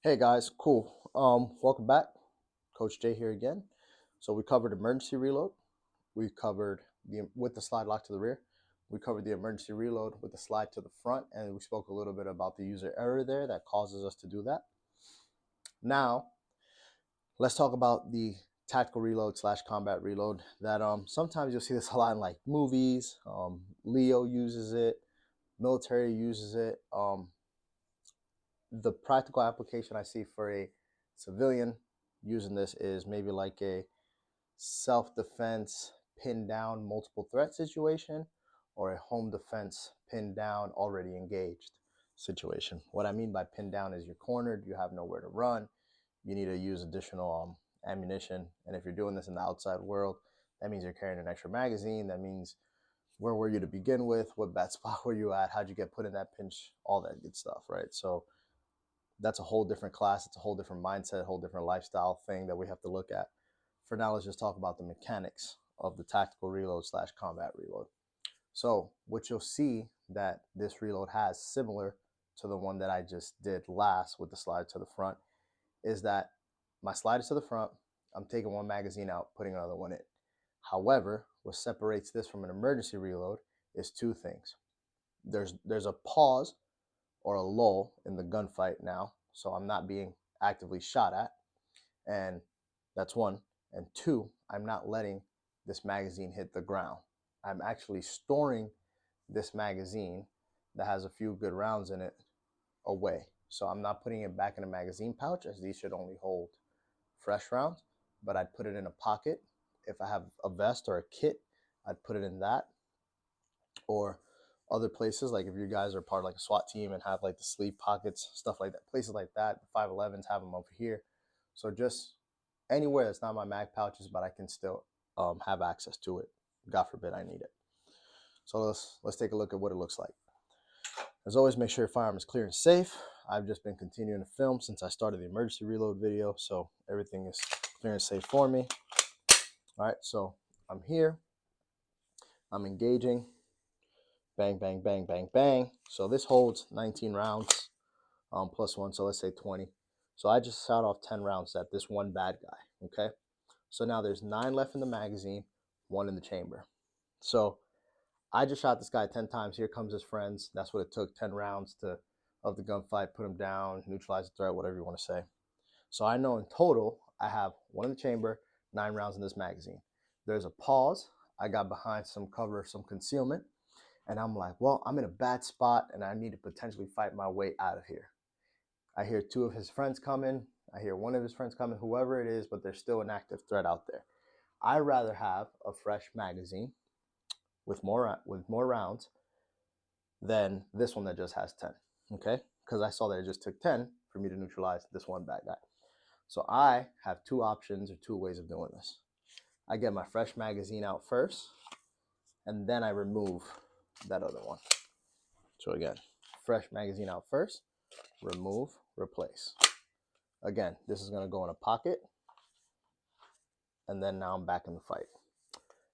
Hey guys, cool. Welcome back. Coach Jay here again. So we covered emergency reload. We covered the with the slide lock to the rear. We covered the emergency reload with the slide to the front, and we spoke a little bit about the user error there that causes us to do that. Now, let's talk about the tactical reload slash combat reload that sometimes you'll see this a lot in like movies. Leo uses it, military uses it. The practical application I see for a civilian using this is maybe like a self-defense pin down multiple threat situation or a home defense pin down already engaged situation. What I mean by pin down is you're cornered, you have nowhere to run, you need to use additional ammunition, and if you're doing this in the outside world, that means you're carrying an extra magazine. That means where were you to begin with, what bad spot were you at, how'd you get put in that pinch, all that good stuff, right? So that's a whole different class. It's a whole different mindset, a whole different lifestyle thing that we have to look at. For now, let's just talk about the mechanics of the tactical reload slash combat reload. So what you'll see that this reload has similar to the one that I just did last with the slide to the front is that my slide is to the front. I'm taking one magazine out, putting another one in. However, what separates this from an emergency reload is two things. There's a pause or a lull in the gunfight now, so I'm not being actively shot at, and that's one. And two, I'm not letting this magazine hit the ground. I'm actually storing this magazine that has a few good rounds in it away. So I'm not putting it back in a magazine pouch, as these should only hold fresh rounds, but I'd put it in a pocket. If I have a vest or a kit, I'd put it in that, or other places, like if you guys are part of like a SWAT team and have like the sleeve pockets, stuff like that, places like that. The 511s have them over here. So just anywhere that's not my mag pouches, but I can still have access to it. God forbid I need it. So let's take a look at what it looks like. As always, make sure your firearm is clear and safe. I've just been continuing to film since I started the emergency reload video, so everything is clear and safe for me. All right, so I'm here. I'm engaging. Bang, bang, bang, bang, bang. So this holds 19 rounds plus one, so let's say 20. So I just shot off 10 rounds at this one bad guy, okay? So now there's 9 left in the magazine, 1 in the chamber. So I just shot this guy 10 times. Here comes his friends. That's what it took, 10 rounds of the gunfight, put him down, neutralize the threat, whatever you want to say. So I know in total, I have 1 in the chamber, 9 rounds in this magazine. There's a pause. I got behind some cover, some concealment. And I'm like, well, I'm in a bad spot and I need to potentially fight my way out of here. I hear 2 of his friends coming. I hear 1 of his friends coming, whoever it is, but there's still an active threat out there. I'd rather have a fresh magazine with more rounds than this one that just has 10, okay? Because I saw that it just took 10 for me to neutralize this one bad guy. So I have 2 options or 2 ways of doing this. I get my fresh magazine out first, and then I remove that other one. So again, fresh magazine out first, remove, replace. Again, this is going to go in a pocket, and then now I'm back in the fight.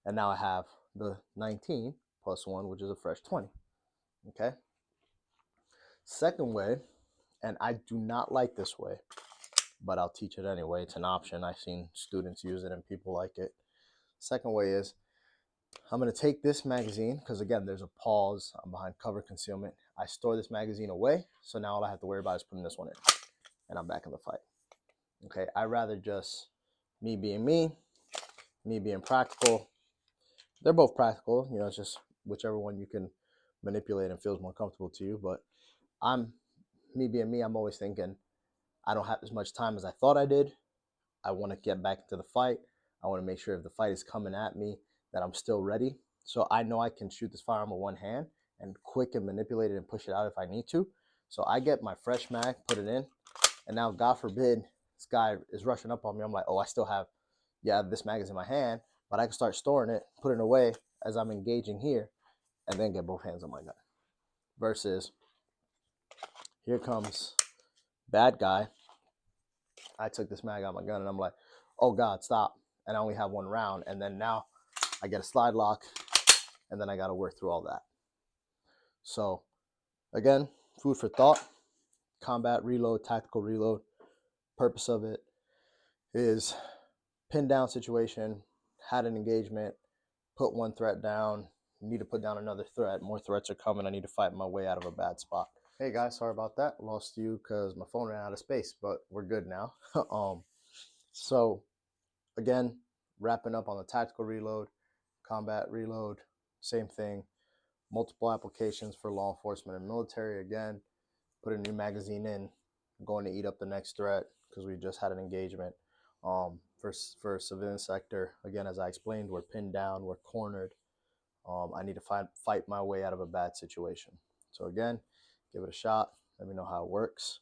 And now I have the 19 plus 1, which is a fresh 20. Okay? Second way, and I do not like this way, but I'll teach it anyway. It's an option. I've seen students use it and people like it. Second way is I'm going to take this magazine, because again, there's a pause. I'm behind cover concealment. I store this magazine away, so now all I have to worry about is putting this one in, and I'm back in the fight. Okay, I'd rather just me being me being practical. They're both practical, you know, it's just whichever one you can manipulate and feels more comfortable to you. But me being me, I'm always thinking, I don't have as much time as I thought I did. I want to get back into the fight. I want to make sure if the fight is coming at me that I'm still ready. So I know I can shoot this firearm with one hand and quick and manipulate it and push it out if I need to. So I get my fresh mag, put it in, and now God forbid this guy is rushing up on me. I'm like, oh, I still have, this mag is in my hand, but I can start storing it, put it away as I'm engaging here, and then get both hands on my gun. Versus here comes bad guy. I took this mag out of my gun and I'm like, oh God, stop. And I only have 1 round. And then now I get a slide lock and then I got to work through all that. So again, food for thought, combat reload, tactical reload. Purpose of it is pinned down situation, had an engagement, put one threat down, need to put down another threat, more threats are coming, I need to fight my way out of a bad spot. Hey guys, sorry about that, lost you because my phone ran out of space, but we're good now. So again, wrapping up on the tactical reload, combat reload, same thing, multiple applications for law enforcement and military. Again, put a new magazine in, going to eat up the next threat because we just had an engagement. For civilian sector, again, as I explained, we're pinned down, we're cornered. I need to fight my way out of a bad situation. So again, give it a shot. Let me know how it works.